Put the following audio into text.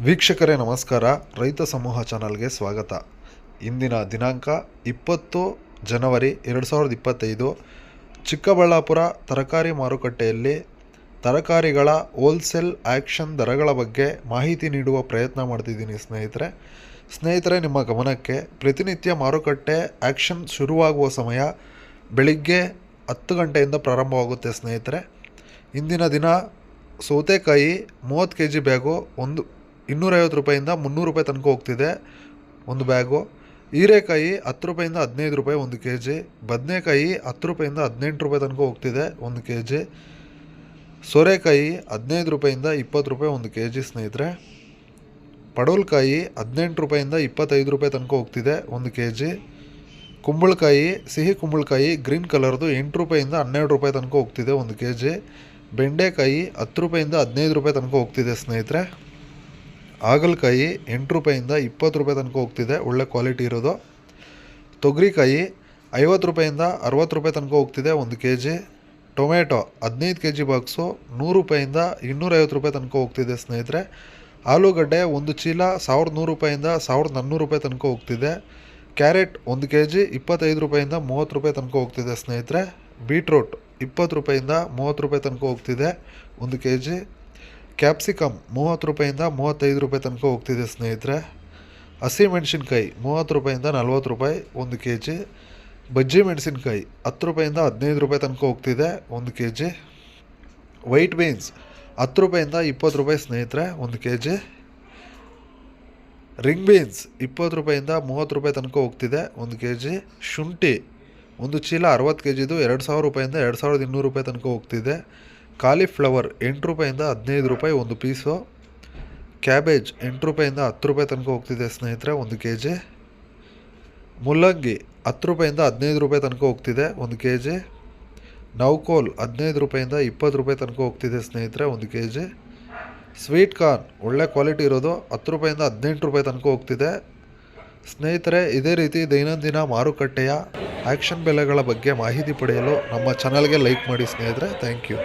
ವೀಕ್ಷಕರೇ ನಮಸ್ಕಾರ. ರೈತ ಸಮೂಹ ಚಾನಲ್ಗೆ ಸ್ವಾಗತ. ಇಂದಿನ ದಿನಾಂಕ 20 ಜನವರಿ 2025. ಚಿಕ್ಕಬಳ್ಳಾಪುರ ತರಕಾರಿ ಮಾರುಕಟ್ಟೆಯಲ್ಲಿ ತರಕಾರಿಗಳ ಹೋಲ್ಸೇಲ್ ಆ್ಯಕ್ಷನ್ ದರಗಳ ಬಗ್ಗೆ ಮಾಹಿತಿ ನೀಡುವ ಪ್ರಯತ್ನ ಮಾಡ್ತಿದ್ದೀನಿ ಸ್ನೇಹಿತರೆ, ನಿಮ್ಮ ಗಮನಕ್ಕೆ ಪ್ರತಿನಿತ್ಯ ಮಾರುಕಟ್ಟೆ ಆ್ಯಕ್ಷನ್ ಶುರುವಾಗುವ ಸಮಯ ಬೆಳಿಗ್ಗೆ 10 ಗಂಟೆಯಿಂದ ಪ್ರಾರಂಭವಾಗುತ್ತೆ ಸ್ನೇಹಿತರೆ. ಇಂದಿನ ದಿನ ಸೌತೆಕಾಯಿ 30 kg ಬ್ಯಾಗು 250 ರೂಪಾಯಿಂದ 300 ರೂಪಾಯಿ ತನಕ ಹೋಗ್ತಿದೆ ಒಂದು ಬ್ಯಾಗು. ಹೀರೆಕಾಯಿ 10 ರೂಪಾಯಿಂದ 15 ರೂಪಾಯಿ 1 kg. ಬದನೆಕಾಯಿ 10 ರೂಪಾಯಿಂದ 18 ರೂಪಾಯಿ ತನಕ ಹೋಗ್ತಿದೆ 1 kg. ಸೋರೆಕಾಯಿ 15 ರೂಪಾಯಿಂದ 20 ರೂಪಾಯಿ 1 kg ಸ್ನೇಹಿತರೆ. ಪಡವಲಕಾಯಿ 18 ರೂಪಾಯಿಂದ 25 ರೂಪಾಯಿ ತನಕ ಹೋಗ್ತಿದೆ 1 kg. ಕುಂಬಳಕಾಯಿ, ಸಿಹಿ ಕುಂಬಳಕಾಯಿ ಗ್ರೀನ್ ಕಲರ್ದು 8 ರೂಪಾಯಿಂದ 12 ರೂಪಾಯಿ ತನಕ ಹೋಗ್ತಿದೆ 1 kg. ಬೆಂಡೆಕಾಯಿ 10 ರೂಪಾಯಿಂದ 15 ರೂಪಾಯಿ ತನಕ ಹೋಗ್ತಿದೆ ಸ್ನೇಹಿತರೆ. ಹಾಗಲಕಾಯಿ 8 ರೂಪಾಯಿಂದ 20 ರೂಪಾಯಿ ತನಕ ಹೋಗ್ತಿದೆ, ಒಳ್ಳೆ ಕ್ವಾಲಿಟಿ ಇರೋದು. ತೊಗರಿಕಾಯಿ 50 ರೂಪಾಯಿಂದ 60 ರೂಪಾಯಿ ತನಕ ಹೋಗ್ತಿದೆ 1 kg. ಟೊಮೆಟೊ 15 kg ಬಾಕ್ಸು 100 ರೂಪಾಯಿಂದ 250 ರೂಪಾಯಿ ತನಕ ಹೋಗ್ತಿದೆ ಸ್ನೇಹಿತರೆ. ಆಲೂಗಡ್ಡೆ ಒಂದು ಚೀಲ 1100 ರೂಪಾಯಿಂದ 1400 ರೂಪಾಯಿ ತನಕ ಹೋಗ್ತಿದೆ. ಕ್ಯಾರೆಟ್ 1 kg 25 ರೂಪಾಯಿಂದ 30 ರೂಪಾಯಿ ತನಕ ಹೋಗ್ತಿದೆ ಸ್ನೇಹಿತರೆ. ಬೀಟ್ರೋಟ್ 20 ರೂಪಾಯಿಂದ 30 ರೂಪಾಯಿ ತನಕ ಹೋಗ್ತಿದೆ 1 kg. ಕ್ಯಾಪ್ಸಿಕಮ್ 30 ರೂಪಾಯಿಂದ 35 ರೂಪಾಯಿ ತನಕ ಹೋಗ್ತಿದೆ ಸ್ನೇಹಿತರೆ. ಹಸಿಮೆಣಸಿನ್ಕಾಯಿ 30 ರೂಪಾಯಿಂದ 40 ರೂಪಾಯಿ 1 kg. ಬಜ್ಜಿ ಮೆಣಸಿನ್ಕಾಯಿ 10 ರೂಪಾಯಿಂದ 15 ರೂಪಾಯಿ ತನಕ ಹೋಗ್ತಿದೆ 1 kg. ವೈಟ್ ಬೀನ್ಸ್ 10 ರೂಪಾಯಿಂದ 20 ರೂಪಾಯಿ ಸ್ನೇಹಿತರೆ 1 kg. ರಿಂಗ್ ಬೀನ್ಸ್ 20 ರೂಪಾಯಿಂದ 30 ರೂಪಾಯಿ ತನಕ ಹೋಗ್ತಿದೆ 1 kg. ಶುಂಠಿ ಒಂದು ಚೀಲ 60 kgದು 2000 ರೂಪಾಯಿಂದ 2200 ರೂಪಾಯಿ ತನಕ ಹೋಗ್ತಿದೆ. ಕಾಲಿಫ್ಲವರ್ 8 ರೂಪಾಯಿಂದ 15 ರೂಪಾಯಿ 1 ಪೀಸು. ಕ್ಯಾಬೇಜ್ 8 ರೂಪಾಯಿಂದ 10 ರೂಪಾಯಿ ತನಕ ಹೋಗ್ತಿದೆ ಸ್ನೇಹಿತರೆ 1 kg. ಮುಲ್ಲಂಗಿ 10 ರೂಪಾಯಿಂದ 15 ರೂಪಾಯಿ ತನಕ ಹೋಗ್ತಿದೆ 1 kg. ನೌಕೋಲ್ 15 ರೂಪಾಯಿಂದ 20 ರೂಪಾಯಿ ತನಕ ಹೋಗ್ತಿದೆ ಸ್ನೇಹಿತರೆ 1 kg. ಸ್ವೀಟ್ ಕಾರ್ನ್ ಒಳ್ಳೆ ಕ್ವಾಲಿಟಿ ಇರೋದು 10 ರೂಪಾಯಿಂದ 18 ರೂಪಾಯಿ ತನಕ ಹೋಗ್ತಿದೆ ಸ್ನೇಹಿತರೆ. ಇದೇ ರೀತಿ ದೈನಂದಿನ ಮಾರುಕಟ್ಟೆಯ ಆ್ಯಕ್ಷನ್ ಬೆಲೆಗಳ ಬಗ್ಗೆ ಮಾಹಿತಿ ಪಡೆಯಲು ನಮ್ಮ ಚಾನಲ್ಗೆ ಲೈಕ್ ಮಾಡಿ ಸ್ನೇಹಿತರೆ. Thank you.